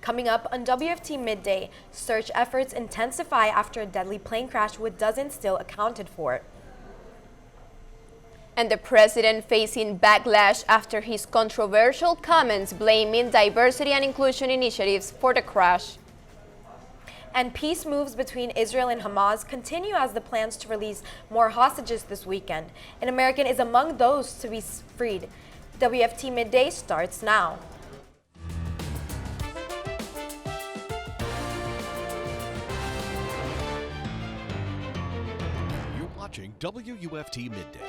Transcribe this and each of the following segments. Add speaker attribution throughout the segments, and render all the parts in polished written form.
Speaker 1: Coming up on WFT Midday, search efforts intensify after a deadly plane crash with dozens still accounted for.
Speaker 2: And the president facing backlash after his controversial comments blaming diversity and inclusion initiatives for the crash.
Speaker 1: And peace moves between Israel and Hamas continue as the plans to release more hostages this weekend. An American is among those to be freed. WFT Midday starts now.
Speaker 3: You're watching WUFT Midday.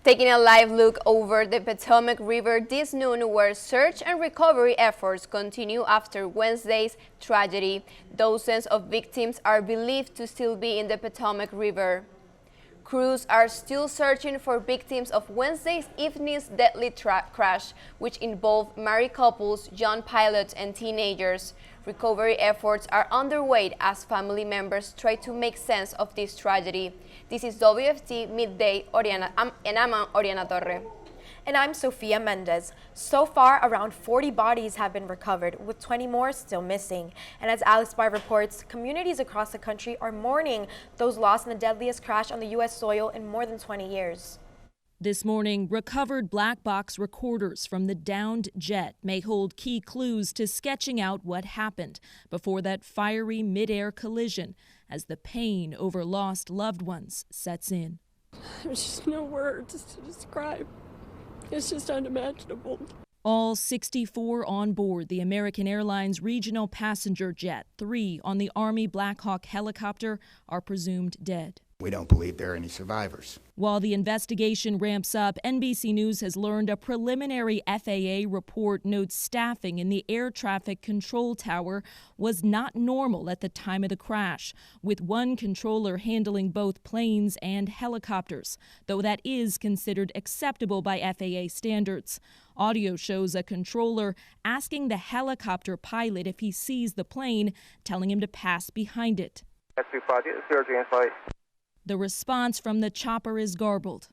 Speaker 2: Taking a live look over the Potomac River this noon, where search and recovery efforts continue after Wednesday's tragedy. Dozens of victims are believed to still be in the Potomac River. Crews are still searching for victims of Wednesday's evening's deadly crash, which involved married couples, young pilots, and teenagers. Recovery efforts are underway as family members try to make sense of this tragedy. This is WFT Midday, Oriana, and I'm Oriana Torre.
Speaker 1: And I'm Sofia Mendez. So far, around 40 bodies have been recovered, with 20 more still missing. And as Alex Barr reports, communities across the country are mourning those lost in the deadliest crash on the U.S. soil in more than 20 years.
Speaker 4: This morning, recovered black box recorders from the downed jet may hold key clues to sketching out what happened before that fiery mid-air collision as the pain over lost loved ones sets in.
Speaker 5: There's just no words to describe. It's just unimaginable.
Speaker 4: All 64 on board the American Airlines regional passenger jet, 3 on the Army Black Hawk helicopter, are presumed dead.
Speaker 6: We don't believe there are any survivors.
Speaker 4: While the investigation ramps up, NBC News has learned a preliminary FAA report notes staffing in the air traffic control tower was not normal at the time of the crash, with one controller handling both planes and helicopters, though that is considered acceptable by FAA standards. Audio shows a controller asking the helicopter pilot if he sees the plane, telling him to pass behind it. The response from the chopper is garbled.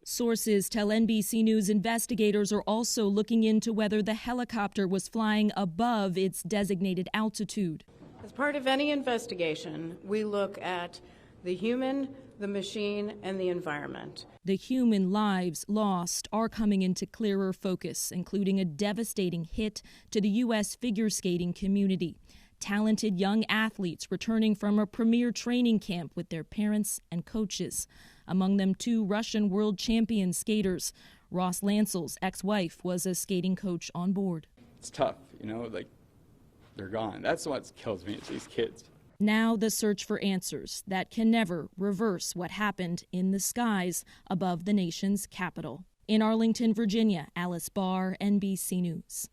Speaker 4: Sources tell NBC News investigators are also looking into whether the helicopter was flying above its designated altitude.
Speaker 7: As part of any investigation, we look at the human, the machine, and the environment.
Speaker 4: The human lives lost are coming into clearer focus, including a devastating hit to the U.S. figure skating community. Talented young athletes returning from a premier training camp with their parents and coaches. Among them, 2 Russian world champion skaters. Ross Lancel's ex-wife was a skating coach on board.
Speaker 8: It's tough, they're gone. That's what kills me, it's these kids.
Speaker 4: Now the search for answers that can never reverse what happened in the skies above the nation's capital. In Arlington, Virginia, Alice Barr, NBC News.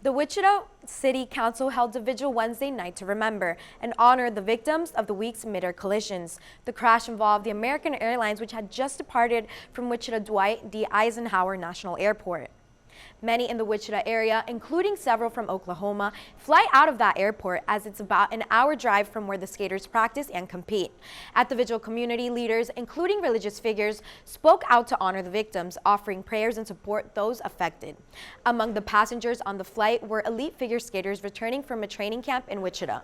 Speaker 1: The Wichita City Council held a vigil Wednesday night to remember and honor the victims of the week's mid-air collisions. The crash involved the American Airlines, which had just departed from Wichita Dwight D. Eisenhower National Airport. Many in the Wichita area, including several from Oklahoma, fly out of that airport as it's about an hour drive from where the skaters practice and compete. At the vigil, community leaders, including religious figures, spoke out to honor the victims, offering prayers and support those affected. Among the passengers on the flight were elite figure skaters returning from a training camp in Wichita.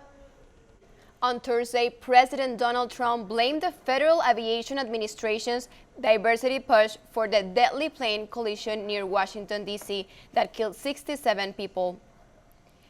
Speaker 2: On Thursday, President Donald Trump blamed the Federal Aviation Administration's diversity push for the deadly plane collision near Washington, D.C. that killed 67 people.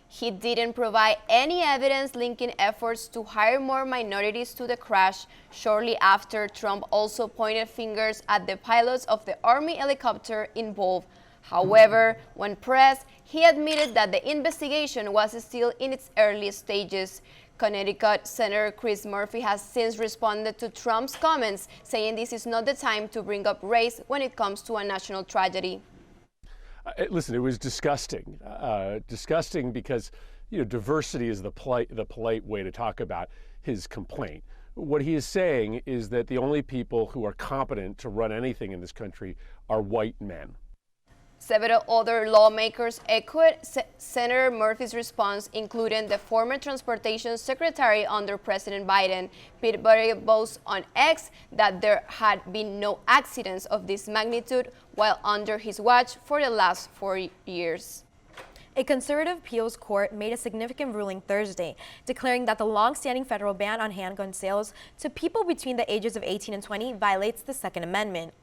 Speaker 2: He didn't provide any evidence linking efforts to hire more minorities to the crash. Shortly after, Trump also pointed fingers at the pilots of the Army helicopter involved. However, when pressed, he admitted that the investigation was still in its early stages. Connecticut Senator Chris Murphy has since responded to Trump's comments, saying this is not the time to bring up race when it comes to a national tragedy.
Speaker 9: Listen, it was disgusting. Disgusting because, diversity is the polite way to talk about his complaint. What he is saying is that the only people who are competent to run anything in this country are white men.
Speaker 2: Several other lawmakers echoed Senator Murphy's response, including the former Transportation Secretary under President Biden. Pete Buttigieg boasts on X that there had been no accidents of this magnitude while under his watch for the last 4 years.
Speaker 1: A conservative appeals court made a significant ruling Thursday, declaring that the long-standing federal ban on handgun sales to people between the ages of 18 and 20 violates the Second Amendment.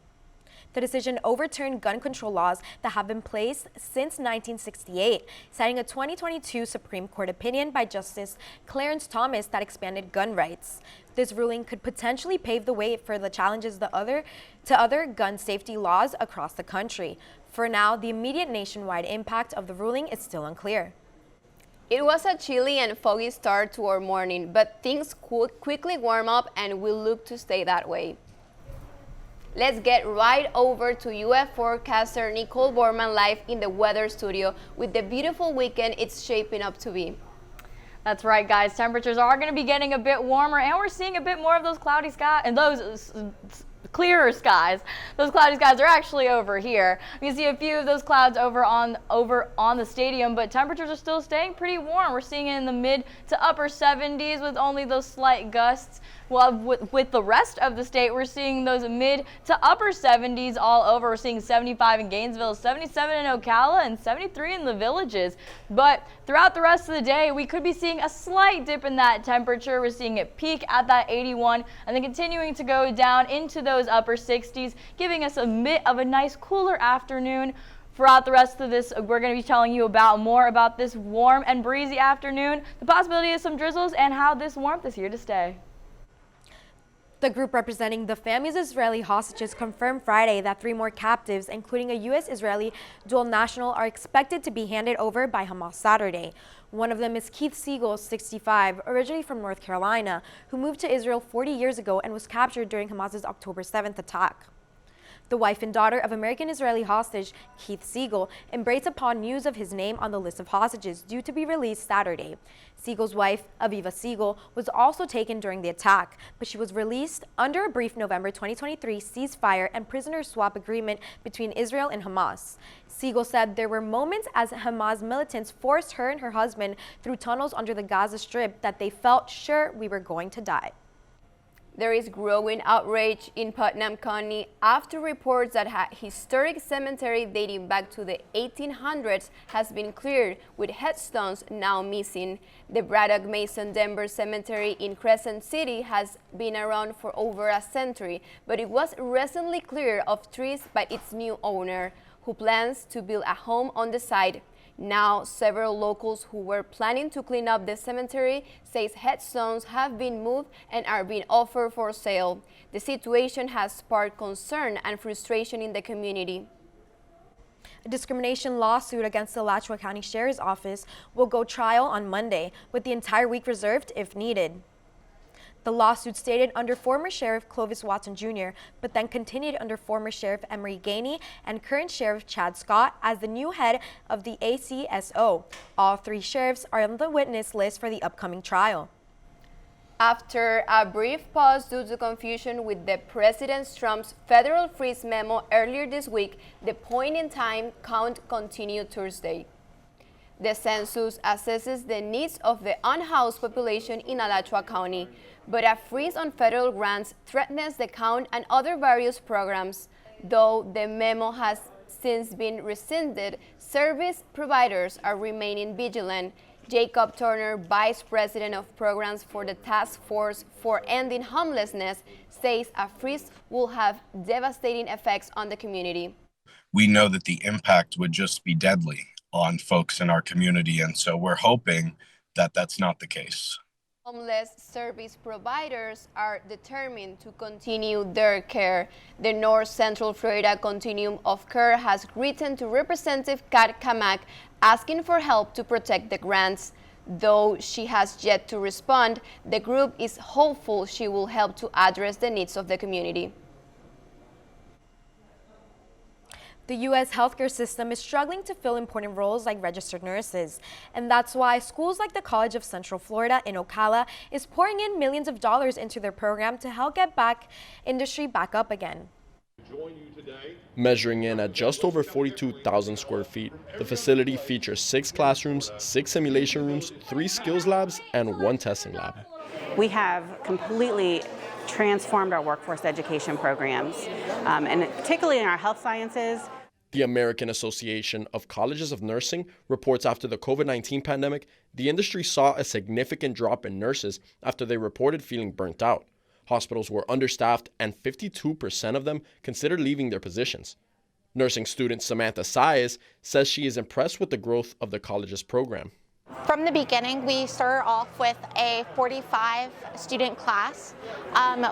Speaker 1: The decision overturned gun control laws that have been in place since 1968, citing a 2022 Supreme Court opinion by Justice Clarence Thomas that expanded gun rights. This ruling could potentially pave the way for the challenges to other gun safety laws across the country. For now, the immediate nationwide impact of the ruling is still unclear.
Speaker 2: It was a chilly and foggy start to our morning, but things could quickly warm up and will look to stay that way. Let's get right over to UF forecaster Nicole Borman live in the weather studio with the beautiful weekend it's shaping up to be.
Speaker 10: That's right, guys. Temperatures are going to be getting a bit warmer, and we're seeing a bit more of those cloudy skies and those clearer skies. Those cloudy skies are actually over here. You can see a few of those clouds over on the stadium, but temperatures are still staying pretty warm. We're seeing it in the mid to upper 70s with only those slight gusts. Well, with the rest of the state, we're seeing those mid to upper 70s all over. We're seeing 75 in Gainesville, 77 in Ocala, and 73 in the Villages. But throughout the rest of the day, we could be seeing a slight dip in that temperature. We're seeing it peak at that 81 and then continuing to go down into those upper 60s, giving us a bit of a nice cooler afternoon. Throughout the rest of this, we're going to be telling you more about this warm and breezy afternoon, the possibility of some drizzles, and how this warmth is here to stay.
Speaker 1: The group representing the families of Israeli hostages confirmed Friday that 3 more captives, including a U.S.-Israeli dual national, are expected to be handed over by Hamas Saturday. One of them is Keith Siegel, 65, originally from North Carolina, who moved to Israel 40 years ago and was captured during Hamas's October 7th attack. The wife and daughter of American-Israeli hostage Keith Siegel embraced upon news of his name on the list of hostages due to be released Saturday. Siegel's wife, Aviva Siegel, was also taken during the attack, but she was released under a brief November 2023 ceasefire and prisoner swap agreement between Israel and Hamas. Siegel said there were moments as Hamas militants forced her and her husband through tunnels under the Gaza Strip that they felt sure we were going to die.
Speaker 2: There is growing outrage in Putnam County after reports that a historic cemetery dating back to the 1800s has been cleared, with headstones now missing. The Braddock Mason Denver Cemetery in Crescent City has been around for over a century, but it was recently cleared of trees by its new owner, who plans to build a home on the site. Now, several locals who were planning to clean up the cemetery says headstones have been moved and are being offered for sale. The situation has sparked concern and frustration in the community.
Speaker 1: A discrimination lawsuit against the Alachua County Sheriff's Office will go trial on Monday, with the entire week reserved if needed. The lawsuit stated under former Sheriff Clovis Watson Jr., but then continued under former Sheriff Emery Gainey and current Sheriff Chad Scott as the new head of the ACSO. All 3 sheriffs are on the witness list for the upcoming trial.
Speaker 2: After a brief pause due to confusion with the President Trump's federal freeze memo earlier this week, the point-in-time count continued Thursday. The census assesses the needs of the unhoused population in Alachua County, but a freeze on federal grants threatens the count and other various programs. Though the memo has since been rescinded, service providers are remaining vigilant. Jacob Turner, Vice President of Programs for the Task Force for Ending Homelessness, says a freeze will have devastating effects on the community.
Speaker 11: We know that the impact would just be deadly on folks in our community, and so we're hoping that that's not the case.
Speaker 2: Homeless service providers are determined to continue their care. The North Central Florida Continuum of Care has written to Representative Kat Kamak asking for help to protect the grants. Though she has yet to respond, the group is hopeful she will help to address the needs of the community.
Speaker 1: The U.S. healthcare system is struggling to fill important roles like registered nurses, and that's why schools like the College of Central Florida in Ocala is pouring in millions of dollars into their program to help get industry back up again.
Speaker 12: Measuring in at just over 42,000 square feet, the facility features 6 classrooms, 6 simulation rooms, 3 skills labs, and 1 testing lab.
Speaker 13: We have completely transformed our workforce education programs, and particularly in our health sciences.
Speaker 12: The American Association of Colleges of Nursing reports after the COVID-19 pandemic, the industry saw a significant drop in nurses after they reported feeling burnt out. Hospitals were understaffed and 52% of them considered leaving their positions. Nursing student Samantha Saez says she is impressed with the growth of the college's program.
Speaker 14: From the beginning, we started off with a 45 student class.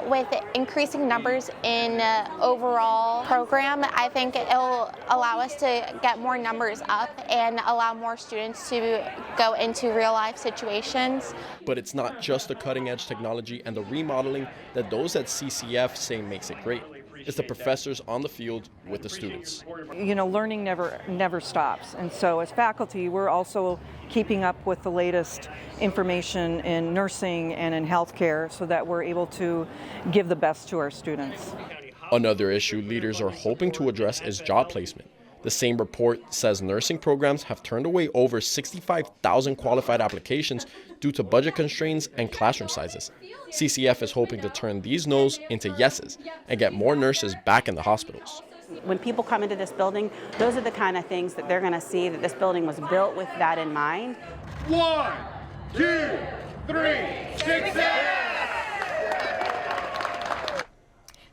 Speaker 14: With increasing numbers in overall program, I think it'll allow us to get more numbers up and allow more students to go into real life situations.
Speaker 12: But it's not just the cutting edge technology and the remodeling that those at CCF say makes it great. It's the professors on the field with the students.
Speaker 15: You know, learning never stops. And so as faculty, we're also keeping up with the latest information in nursing and in healthcare so that we're able to give the best to our students.
Speaker 12: Another issue leaders are hoping to address is job placement. The same report says nursing programs have turned away over 65,000 qualified applications due to budget constraints and classroom sizes. CCF is hoping to turn these no's into yeses and get more nurses back in the hospitals.
Speaker 13: When people come into this building, those are the kind of things that they're going to see, that this building was built with that in mind.
Speaker 16: 1, 2, 3, 6, 7.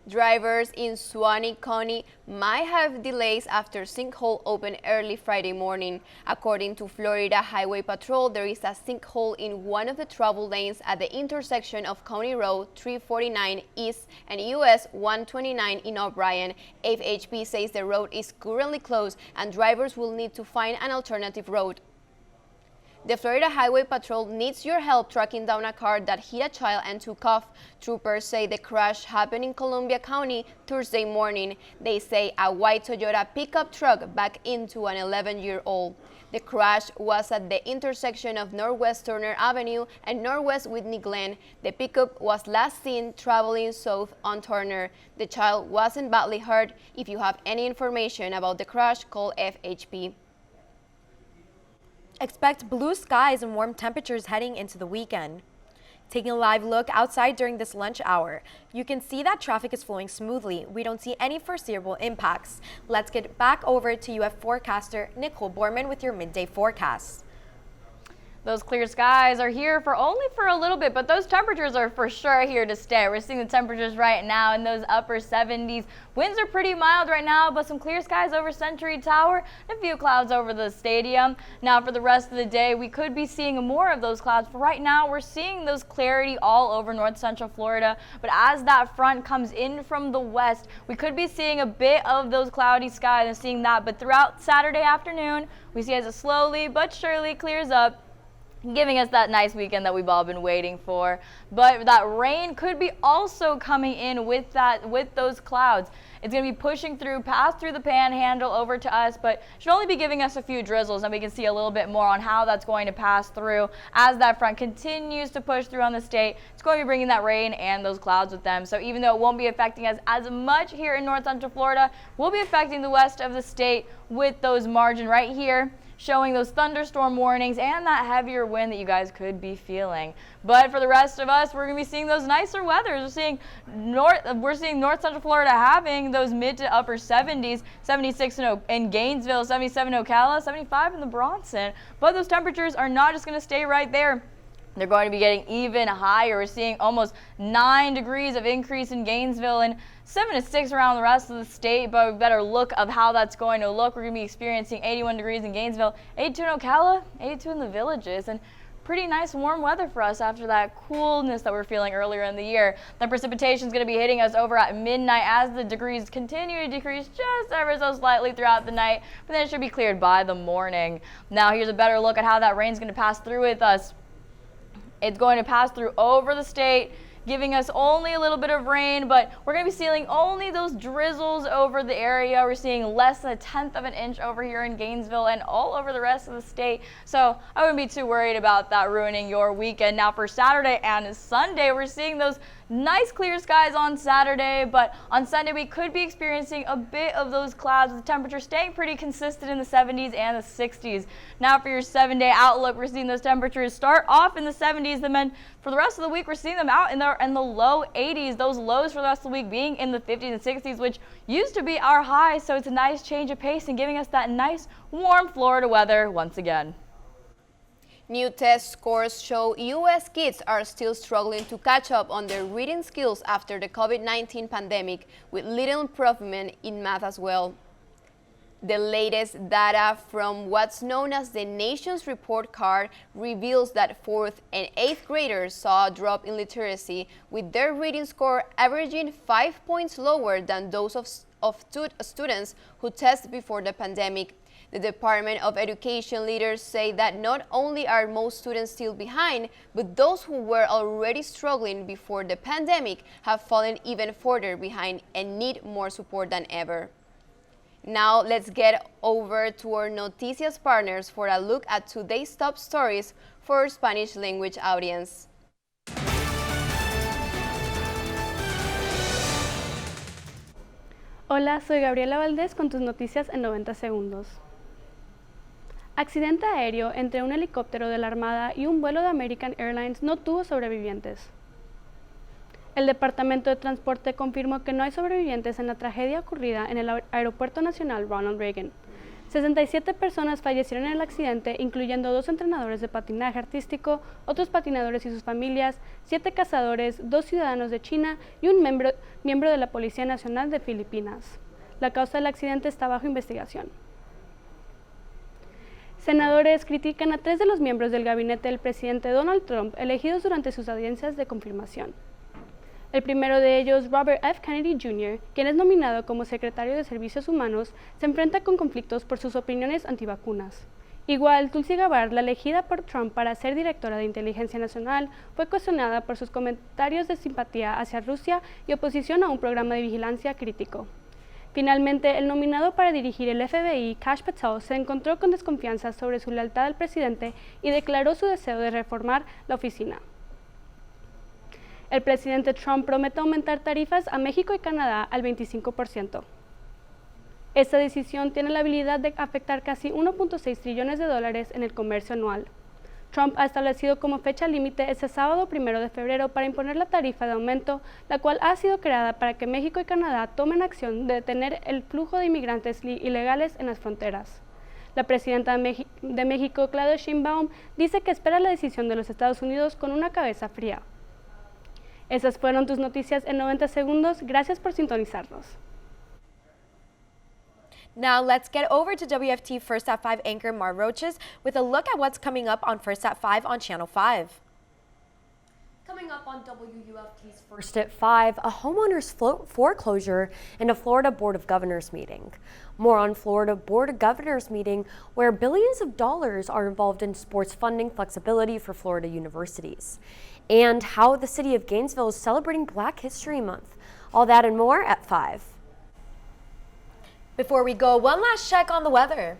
Speaker 2: Drivers in Suwannee County might have delays after sinkhole opened early Friday morning. According to Florida Highway Patrol, there is a sinkhole in one of the travel lanes at the intersection of County Road 349 East and US 129 in O'Brien. FHP says the road is currently closed and drivers will need to find an alternative road. The Florida Highway Patrol needs your help tracking down a car that hit a child and took off. Troopers say the crash happened in Columbia County Thursday morning. They say a white Toyota pickup truck backed into an 11-year-old. The crash was at the intersection of Northwest Turner Avenue and Northwest Whitney Glen. The pickup was last seen traveling south on Turner. The child wasn't badly hurt. If you have any information about the crash, call FHP.
Speaker 1: Expect blue skies and warm temperatures heading into the weekend. Taking a live look outside during this lunch hour, you can see that traffic is flowing smoothly. We don't see any foreseeable impacts. Let's get back over to UF forecaster Nicole Borman with your midday forecast.
Speaker 10: Those clear skies are here only for a little bit, but those temperatures are for sure here to stay. We're seeing the temperatures right now in those upper 70s. Winds are pretty mild right now, but some clear skies over Century Tower and a few clouds over the stadium. Now for the rest of the day, we could be seeing more of those clouds. But right now, we're seeing those clarity all over north central Florida. But as that front comes in from the west, we could be seeing a bit of those cloudy skies and seeing that. But throughout Saturday afternoon, we see as it slowly but surely clears up, giving us that nice weekend that we've all been waiting for. But that rain could be also coming in with those clouds. It's going to be pushing through, past through the panhandle over to us, but should only be giving us a few drizzles, and we can see a little bit more on how that's going to pass through as that front continues to push through on the state. It's going to be bringing that rain and those clouds with them. So even though it won't be affecting us as much here in north central Florida, we'll be affecting the west of the state with those margin right here, showing those thunderstorm warnings and that heavier wind that you guys could be feeling. But for the rest of us, we're going to be seeing those nicer weathers. We're seeing north central Florida having those mid to upper 70s, 76 in Gainesville, 77 in Ocala, 75 in the Bronson. But those temperatures are not just going to stay right there. They're going to be getting even higher. We're seeing almost 9 degrees of increase in Gainesville and 7 to 6 around the rest of the state, but a better look of how that's going to look. We're going to be experiencing 81 degrees in Gainesville, 82 in Ocala, 82 in the Villages, and pretty nice warm weather for us after that coolness that we're feeling earlier in the year. The precipitation is going to be hitting us over at midnight as the degrees continue to decrease just ever so slightly throughout the night, but then it should be cleared by the morning. Now here's a better look at how that rain's going to pass through with us. It's going to pass through over the state, giving us only a little bit of rain, but we're going to be seeing only those drizzles over the area. We're seeing less than 1/10 of an inch over here in Gainesville and all over the rest of the state. So I wouldn't be too worried about that ruining your weekend. Now for Saturday and Sunday, we're seeing those Nice clear skies on Saturday, but on Sunday we could be experiencing a bit of those clouds, with the temperature staying pretty consistent in the 70s and the 60s. Now for your 7-day outlook, we're seeing those temperatures start off in the 70s, and then for the rest of the week we're seeing them out in the low 80s. Those lows for the rest of the week being in the 50s and 60s, which used to be our highs, so it's a nice change of pace and giving us that nice warm Florida weather once again.
Speaker 2: New test scores show U.S. kids are still struggling to catch up on their reading skills after the COVID-19 pandemic, with little improvement in math as well. The latest data from what's known as the Nation's Report Card reveals that 4th and 8th graders saw a drop in literacy, with their reading score averaging 5 points lower than those of students who tested before the pandemic. The Department of Education leaders say that not only are most students still behind, but those who were already struggling before the pandemic have fallen even further behind and need more support than ever. Now let's get over to our Noticias partners for a look at today's top stories for our Spanish language audience.
Speaker 17: Hola, soy Gabriela Valdes con tus noticias en 90 segundos. Accidente aéreo entre un helicóptero de la Armada y un vuelo de American Airlines no tuvo sobrevivientes. El Departamento de Transporte confirmó que no hay sobrevivientes en la tragedia ocurrida en el Aeropuerto Nacional Ronald Reagan. 67 personas fallecieron en el accidente, incluyendo 2 entrenadores de patinaje artístico, otros patinadores y sus familias, 7 cazadores, 2 ciudadanos de China y un miembro de la Policía Nacional de Filipinas. La causa del accidente está bajo investigación. Senadores critican a 3 de los miembros del gabinete del presidente Donald Trump elegidos durante sus audiencias de confirmación. El primero de ellos, Robert F. Kennedy Jr., quien es nominado como secretario de Servicios Humanos, se enfrenta con conflictos por sus opiniones antivacunas. Igual, Tulsi Gabbard, la elegida por Trump para ser directora de Inteligencia Nacional, fue cuestionada por sus comentarios de simpatía hacia Rusia y oposición a un programa de vigilancia crítico. Finalmente, el nominado para dirigir el FBI, Kash Patel, se encontró con desconfianza sobre su lealtad al presidente y declaró su deseo de reformar la oficina. El presidente Trump promete aumentar tarifas a México y Canadá al 25%. Esta decisión tiene la habilidad de afectar casi 1.6 trillones de dólares en el comercio anual. Trump ha establecido como fecha límite ese sábado 1 de febrero para imponer la tarifa de aumento, la cual ha sido creada para que México y Canadá tomen acción de detener el flujo de inmigrantes ilegales en las fronteras. La presidenta de México, Claudia Sheinbaum, dice que espera la decisión de los Estados Unidos con una cabeza fría. Esas fueron tus noticias en 90 segundos. Gracias por sintonizarnos.
Speaker 1: Now let's get over to WFT First at 5 anchor Mar Roaches with a look at what's coming up on First at 5 on Channel 5. Coming up on WUFT's First at 5, a homeowner's foreclosure and a Florida Board of Governors meeting. More on Florida Board of Governors meeting, where billions of dollars are involved in sports funding flexibility for Florida universities. And how the city of Gainesville is celebrating Black History Month. All that and more at 5. Before we go, one last check on the weather.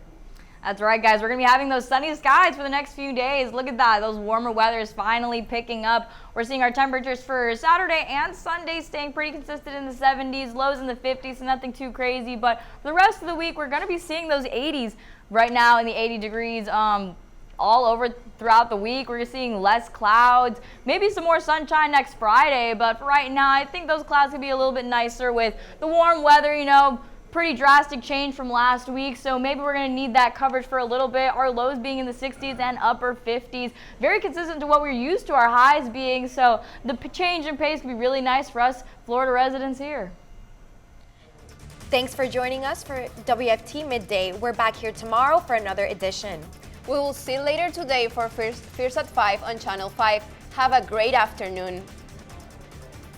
Speaker 10: That's right, guys. We're going to be having those sunny skies for the next few days. Look at that. Those warmer weather is finally picking up. We're seeing our temperatures for Saturday and Sunday staying pretty consistent in the 70s, lows in the 50s, so nothing too crazy. But for the rest of the week, we're going to be seeing those 80s right now in the 80 degrees all over throughout the week. We're seeing less clouds, maybe some more sunshine next Friday. But for right now, I think those clouds could be a little bit nicer with the warm weather, you know. Pretty drastic change from last week, so maybe we're going to need that coverage for a little bit. Our lows being in the 60s and upper 50s. Very consistent to what we're used to our highs being, so the change in pace can be really nice for us Florida residents here.
Speaker 1: Thanks for joining us for WFT Midday. We're back here tomorrow for another edition.
Speaker 2: We will see you later today for First at 5 on Channel 5. Have a great afternoon.